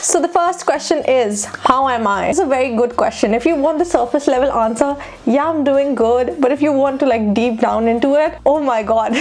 So the first question is, how am I? It's a very good question. If you want the surface level answer, yeah, I'm doing good. But if you want to like deep down into it, oh my god.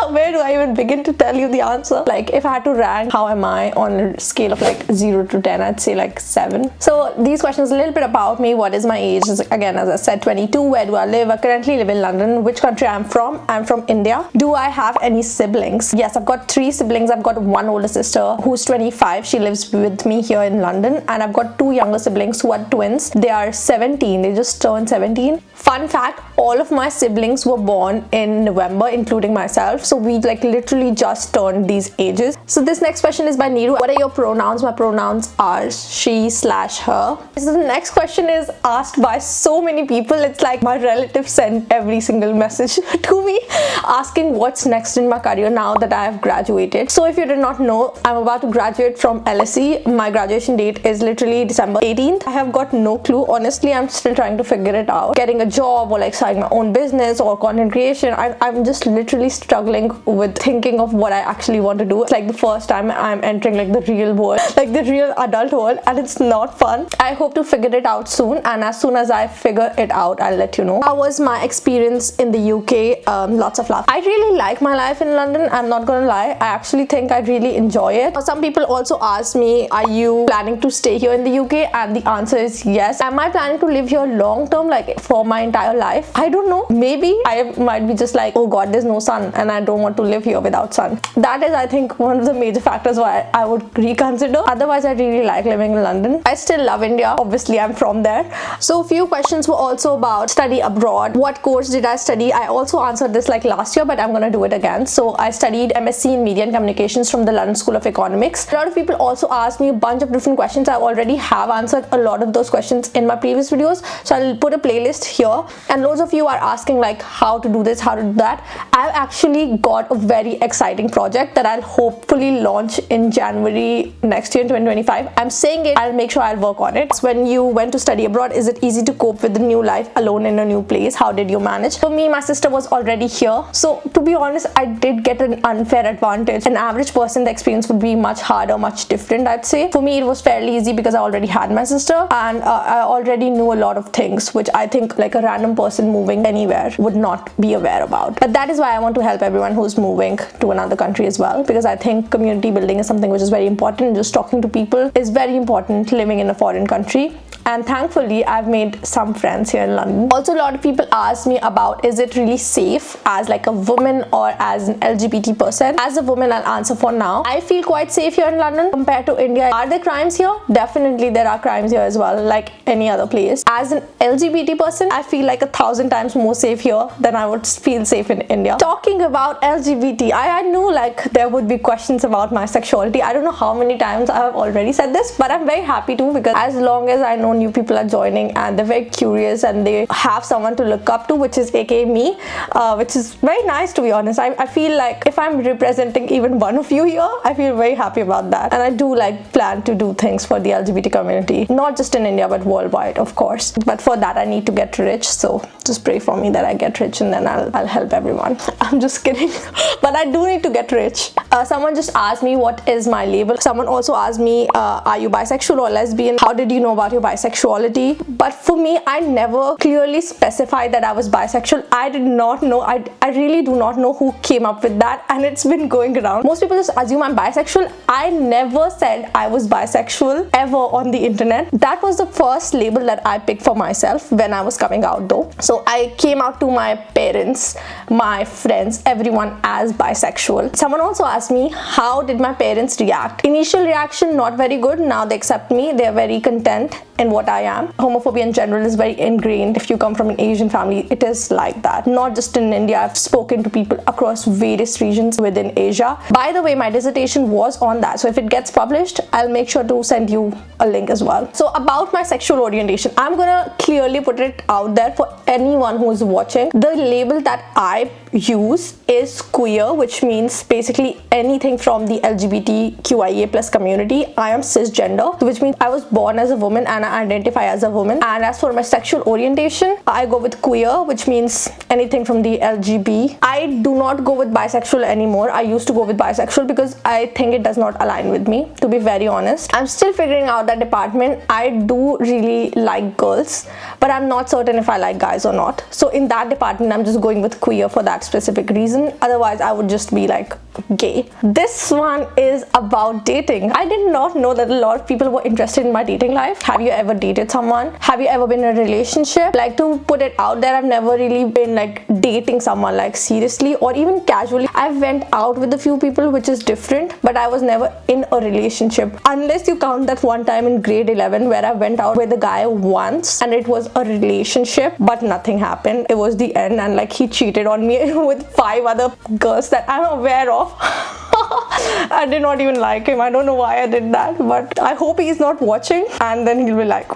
Where do I even begin to tell you the answer? Like, if I had to rank how am I on a scale of like 0 to 10, I'd say like 7. So these questions a little bit about me. What is my age? Again, as I said, 22. Where do I live? I currently live in London. Which country I'm from? I'm from India. Do I have any siblings? Yes, I've got 3 siblings. I've got one older sister who's 25. She lives with me here in London. And I've got 2 younger siblings who are twins. They are 17. They just turned 17. Fun fact, all of my siblings were born in November, including myself. So we like literally just turned these ages. So this next question is by Neeru. What are your pronouns? My pronouns are she/her. So the next question is asked by so many people. It's like my relatives send every single message to me asking what's next in my career now that I have graduated. So if you did not know, I'm about to graduate from LSE. My graduation date is literally December 18th. I have got no clue. Honestly, I'm still trying to figure it out. Getting a job or like starting my own business or content creation. I'm just literally struggling with thinking of what I actually want to do. It's like the first time I'm entering like the real world, like the real adult world, and it's not fun. I hope to figure it out soon, and as soon as I figure it out, I'll let you know. How was my experience in the UK? Lots of love. I really like my life in London. I'm not gonna lie. I actually think I really enjoy it. Some people also ask me, are you planning to stay here in the UK? And the answer is yes. Am I planning to live here long term, like for my entire life? I don't know. Maybe I might be just like, oh god, there's no sun and I don't want to live here without sun. That is, I think, one of the major factors why I would reconsider. Otherwise, I really like living in London. I still love India. Obviously, I'm from there. So a few questions were also about study abroad. What course did I study? I also answered this like last year, but I'm gonna do it again. So I studied MSc in Media and Communications from the London School of Economics. A lot of people also asked me a bunch of different questions. I already have answered a lot of those questions in my previous videos. So I'll put a playlist here. And loads of you are asking like how to do this, how to do that. I've actually got a very exciting project that I'll hopefully launch in January next year in 2025. I'm saying it, I'll make sure I'll work on it. So when you went to study abroad, is it easy to cope with the new life alone in a new place? How did you manage? For me, my sister was already here. So to be honest, I did get an unfair advantage. An average person, the experience would be much harder, much different, I'd say. For me, it was fairly easy because I already had my sister and I already knew a lot of things, which I think like a random person moving anywhere would not be aware about. But that is why I want to help everyone who's moving to another country as well, because I think community building is something which is very important. Just talking to people is very important living in a foreign country. And thankfully, I've made some friends here in London. Also, a lot of people ask me about, is it really safe as like a woman or as an LGBT person? As a woman, I'll answer for now. I feel quite safe here in London compared to India. Are there crimes here? Definitely there are crimes here as well, like any other place. As an LGBT person, I feel like 1,000 times more safe here than I would feel safe in India. Talking about LGBT, I knew like there would be questions about my sexuality. I don't know how many times I have already said this, but I'm very happy to, because as long as I know new people are joining and they're very curious and they have someone to look up to, which is aka me, which is very nice, to be honest. I feel like if I'm representing even one of you here, I feel very happy about that. And I do like plan to do things for the LGBT community, not just in India but worldwide, of course. But for that I need to get rich, so just pray for me that I get rich and then I'll help everyone. I'm just kidding. But I do need to get rich. Someone just asked me what is my label. Someone also asked me, are you bisexual or lesbian? How did you know about your bisexuality? But for me, I never clearly specified that I was bisexual. I did not know. I really do not know who came up with that, and it's been going around. Most people just assume I'm bisexual. I never said I was bisexual ever on the internet. That was the first label that I picked for myself when I was coming out though. So I came out to my parents, my friends, everyone as bisexual. Someone also asked me, how did my parents react? Initial reaction, not very good. Now they accept me. They're very content in what I am. Homophobia in general is very ingrained. If you come from an Asian family, it is like that. Not just in India. I've spoken to people across various regions within Asia. By the way, my dissertation was on that. So if it gets published, I'll make sure to send you a link as well. So about my sexual orientation, I'm gonna clearly put it out there for anyone who is watching. The label that I use is queer, which means basically anything from the LGBTQIA plus community. I am cisgender, which means I was born as a woman and I identify as a woman. And as for my sexual orientation, I go with queer, which means anything from the LGB. I do not go with bisexual anymore. I used to go with bisexual because I think it does not align with me, to be very honest. I'm still figuring out that department. I do really like girls, but I'm not certain if I like guys or not. So in that department, I'm just going with queer for that specific reason. Otherwise, I would just be like gay. This one is about dating. I did not know that a lot of people were interested in my dating life. Have you ever dated someone? Have you ever been in a relationship? Like, to put it out there, I've never really been like dating someone like seriously or even casually. I went out with a few people, which is different, but I was never in a relationship, unless you count that one time in grade 11 where I went out with a guy once and it was a relationship, but nothing happened. It was the end, and like he cheated on me with 5 other girls that I'm aware of. I did not even like him. I don't know why I did that, but I hope he's not watching, and then he'll be like,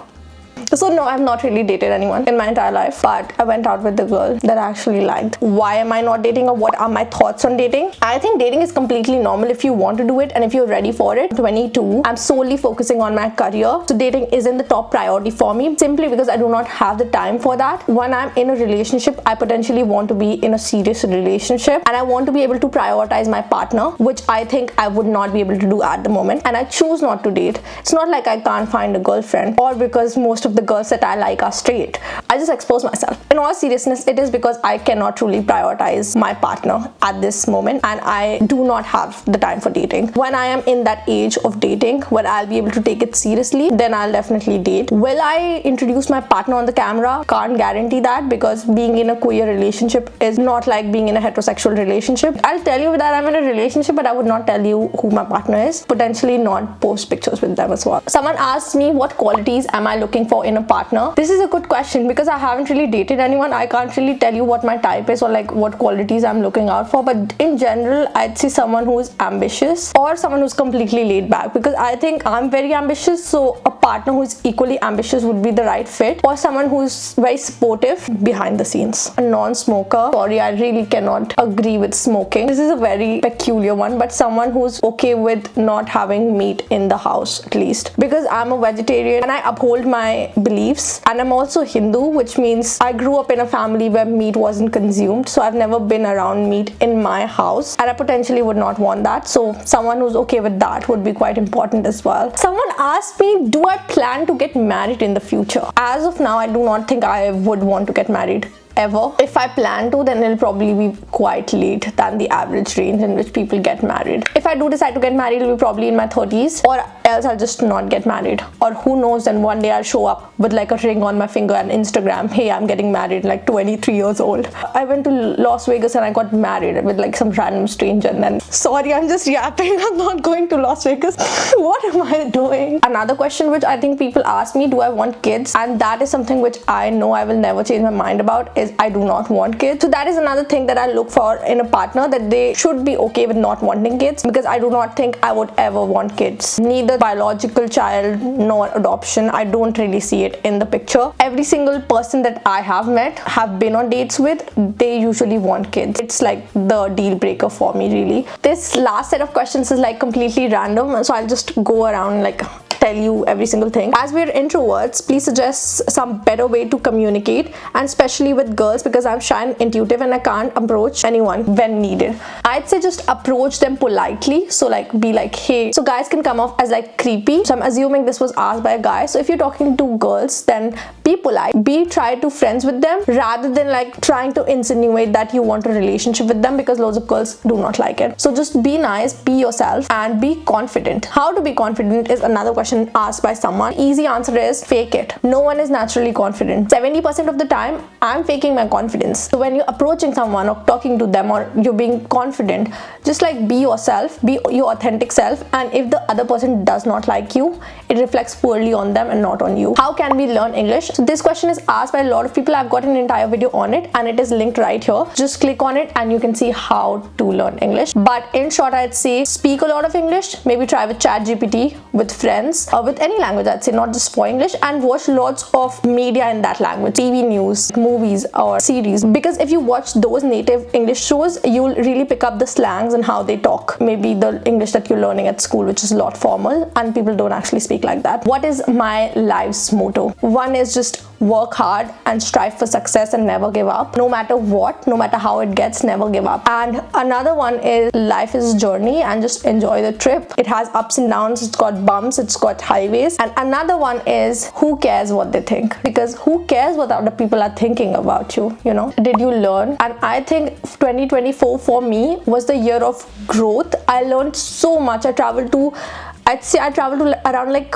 so no, I've not really dated anyone in my entire life, but I went out with the girl that I actually liked. Why am I not dating, or what are my thoughts on dating? I think dating is completely normal if you want to do it and if you're ready for it. 22, I'm solely focusing on my career, so dating isn't the top priority for me, simply because I do not have the time for that. When I'm in a relationship, I potentially want to be in a serious relationship, and I want to be able to prioritize my partner, which I think I would not be able to do at the moment, and I choose not to date. It's not like I can't find a girlfriend, or because most of the girls that I like are straight. I just expose myself. In all seriousness, it is because I cannot truly prioritize my partner at this moment, and I do not have the time for dating. When I am in that age of dating where I'll be able to take it seriously, then I'll definitely date. Will I introduce my partner on the camera? Can't guarantee that, because being in a queer relationship is not like being in a heterosexual relationship. I'll tell you that I'm in a relationship, but I would not tell you who my partner is. Potentially not post pictures with them as well. Someone asked me, what qualities am I looking for in a partner? This is a good question because I haven't really dated anyone. I can't really tell you what my type is or like what qualities I'm looking out for, but in general, I'd say someone who's ambitious or someone who's completely laid back, because I think I'm very ambitious, so a partner who's equally ambitious would be the right fit, or someone who's very supportive behind the scenes. A non-smoker. Sorry, I really cannot agree with smoking. This is a very peculiar one, but someone who's okay with not having meat in the house, at least, because I'm a vegetarian and I uphold my beliefs, and I'm also Hindu, which means I grew up in a family where meat wasn't consumed, so I've never been around meat in my house, and I potentially would not want that. So someone who's okay with that would be quite important as well. Someone asked me, do I plan to get married in the future? As of now, I do not think I would want to get married ever. If I plan to, then it'll probably be quite late than the average range in which people get married. If I do decide to get married, it'll be probably in my 30s, or else I'll just not get married. Or who knows, then one day I'll show up with like a ring on my finger and Instagram, hey, I'm getting married, like 23 years old. I went to Las Vegas and I got married with like some random stranger, and then, sorry, I'm just yapping, I'm not going to Las Vegas. What am I doing? Another question which I think people ask me, do I want kids? And that is something which I know I will never change my mind about, is I do not want kids. So that is another thing that I look for in a partner, that they should be okay with not wanting kids, because I do not think I would ever want kids. Neither biological child nor adoption. I don't really see it in the picture. Every single person that I have met, have been on dates with, they usually want kids. It's like the deal breaker for me, really. This last set of questions is like completely random, so I'll just go around like tell you every single thing. As we're introverts, please suggest some better way to communicate, and especially with girls, because I'm shy and intuitive and I can't approach anyone when needed. I'd say just approach them politely. So like be like, hey. So guys can come off as like creepy. So I'm assuming this was asked by a guy. So if you're talking to girls, then be polite. Try to friends with them rather than like trying to insinuate that you want a relationship with them, because loads of girls do not like it. So just be nice, be yourself, and be confident. How to be confident is another question asked by someone. Easy answer is fake it. No one is naturally confident. 70% of the time, I'm faking my confidence. So when you're approaching someone or talking to them, or you're being confident, just like be yourself, be your authentic self, and if the other person does not like you, it reflects poorly on them and not on you. How can we learn English? So this question is asked by a lot of people. I've got an entire video on it and it is linked right here. Just click on it and you can see how to learn English. But in short, I'd say speak a lot of English. Maybe try with ChatGPT, with friends, friends with any language, I'd say, not just for English, and watch lots of media in that language, TV news, movies or series, because if you watch those native English shows, you'll really pick up the slangs and how they talk, maybe the English that you're learning at school, which is a lot formal and people don't actually speak like that. What is my life's motto? One is just work hard and strive for success and never give up. No matter what, no matter how it gets, never give up. And another one is life is a journey and just enjoy the trip. It has ups and downs, it's got bumps, it's got highways. And another one is who cares what they think? Because who cares what other people are thinking about you, you know? Did you learn? And I think 2024 for me was the year of growth. I learned so much. I'd say I traveled to around like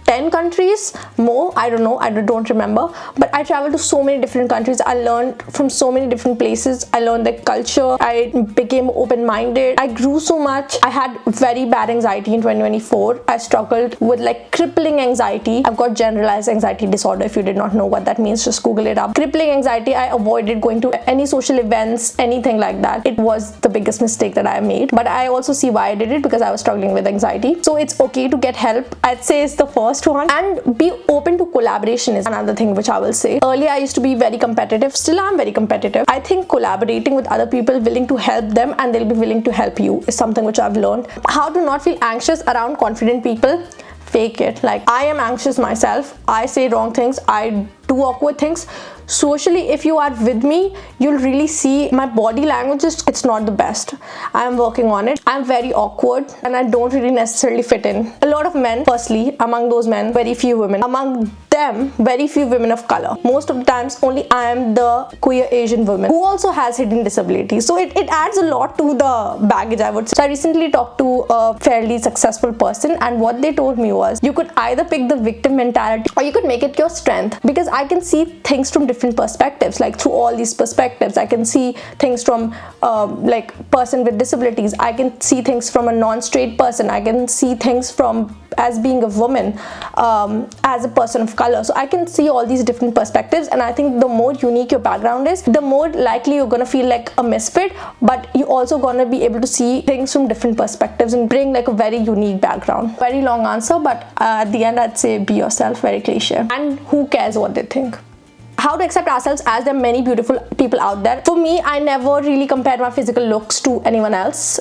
10 countries, more, I don't know, I don't remember, but I traveled to so many different countries. I learned from so many different places. I learned their culture. I became open-minded. I grew so much. I had very bad anxiety in 2024. I struggled with like crippling anxiety. I've got generalized anxiety disorder. If you did not know what that means, just Google it up. Crippling anxiety. I avoided going to any social events, anything like that. It was the biggest mistake that I made, but I also see why I did it, because I was struggling with anxiety. So it's okay to get help, I'd say, is the first one. And be open to collaboration is another thing which I will say. Earlier I used to be very competitive, still I'm very competitive. I think collaborating with other people, willing to help them and they'll be willing to help you, is something which I've learned. How to not feel anxious around confident people? Fake it. Like, I am anxious myself. I say wrong things. I do awkward things. Socially, if you are with me, you'll really see my body language it's not the best. I'm working on it. I'm very awkward and I don't really necessarily fit in. A lot of men, firstly, among those men, very few women. Among them, very few women of color. Most of the times, only I am the queer Asian woman who also has hidden disabilities. So it adds a lot to the baggage, I would say. So I recently talked to a fairly successful person, and what they told me was, you could either pick the victim mentality or you could make it your strength, because I can see things from different perspectives. Like, through all these perspectives, I can see things from like person with disabilities. I can see things from a non-straight person. I can see things from as being a woman, as a person of color. So I can see all these different perspectives, and I think the more unique your background is, the more likely you're gonna feel like a misfit, but you're also gonna be able to see things from different perspectives and bring like a very unique background. Very long answer, but at the end I'd say be yourself, very cliche. And who cares what they think? How to accept ourselves, as there are many beautiful people out there. For me, I never really compared my physical looks to anyone else.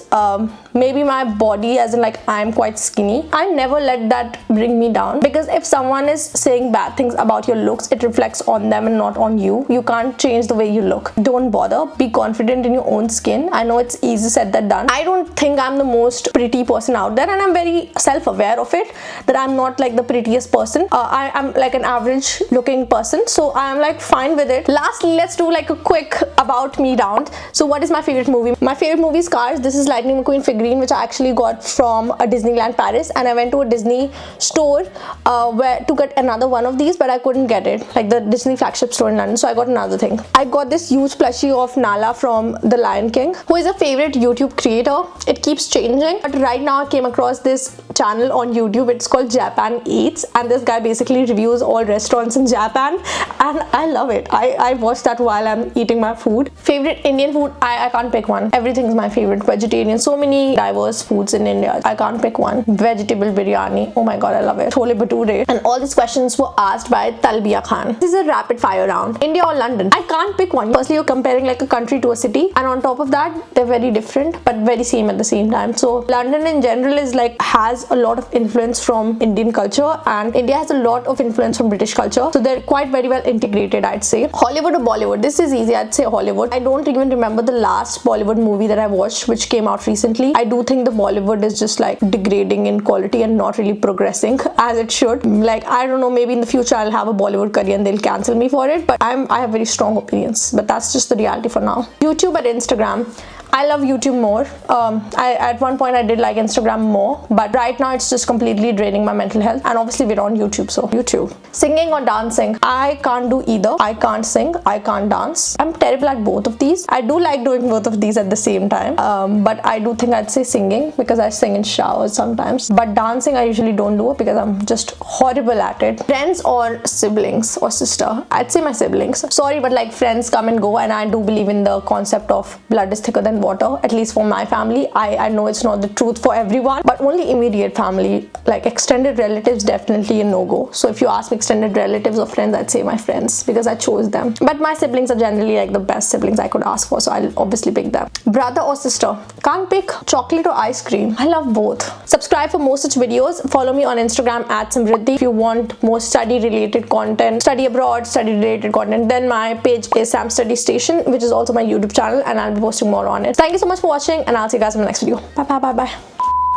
Maybe my body, as in like I'm quite skinny. I never let that bring me down, because if someone is saying bad things about your looks, it reflects on them and not on you. You can't change the way you look. Don't bother. Be confident in your own skin. I know it's easy said than done. I don't think I'm the most pretty person out there, and I'm very self-aware of it, that I'm not like the prettiest person. I am like an average looking person, so I am like fine with it. Lastly, let's do like a quick about me round. So what is my favorite movie? My favorite movie is Cars. This is Lightning McQueen figurine, which I actually got from a Disneyland Paris, and I went to a Disney store where to get another one of these, but I couldn't get it, like the Disney flagship store in London, so I got another thing. I got this huge plushie of Nala from The Lion King, who is a favorite YouTube creator. It keeps changing, but right now I came across this channel on YouTube. It's called Japan Eats, and this guy basically reviews all restaurants in Japan, and I love it. I watch that while I'm eating my food. Favorite Indian food? I can't pick one. Everything is my favorite. Vegetarian, so many diverse foods in India. I can't pick one. Vegetable biryani, oh my god, I love it. Chole bhature. And all these questions were asked by Talbiya Khan. This is a rapid fire round. India or London? I can't pick one. Firstly, you're comparing like a country to a city, and on top of that, they're very different but very same at the same time. So London in general is like has a lot of influence from Indian culture, and India has a lot of influence from British culture. So they're quite very well integrated, I'd say. Hollywood or Bollywood? This is easy. I'd say Hollywood. I don't even remember the last Bollywood movie that I watched, which came out recently. I do think the Bollywood is just like degrading in quality and not really progressing as it should. Like, I don't know, maybe in the future I'll have a Bollywood career and they'll cancel me for it, but I have very strong opinions, but that's just the reality for now. YouTube and Instagram? I love YouTube more. At one point I did like Instagram more, but right now it's just completely draining my mental health, and obviously we're on YouTube, so YouTube. Singing or dancing? I can't do either. I can't sing, I can't dance. I'm terrible at both of these. I do like doing both of these at the same time, but I do think I'd say singing, because I sing in showers sometimes, but dancing I usually don't do because I'm just horrible at it. Friends or siblings or sister? I'd say my siblings. Sorry, but like friends come and go, and I do believe in the concept of blood is thicker than and water, at least for my family. I know it's not the truth for everyone, but only immediate family. Like extended relatives, definitely a no-go. So if you ask me extended relatives or friends, I'd say my friends, because I chose them. But my siblings are generally like the best siblings I could ask for, so I'll obviously pick them. Brother or sister? Can't pick. Chocolate or ice cream? I love both. Subscribe for more such videos. Follow me on Instagram at Samraddhi if you want more study related content, study abroad, study related content. Then my page is Sam Study Station, which is also my YouTube channel, and I'll be posting more on it. Thank you so much for watching, and I'll see you guys in the next video. Bye bye bye bye.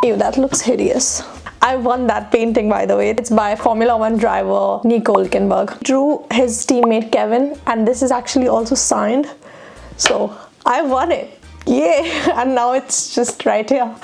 Ew, that looks hideous. I won that painting, by the way. It's by Formula 1 driver Nico Hülkenberg. Drew his teammate Kevin, and this is actually also signed. So I won it. Yay! And now it's just right here.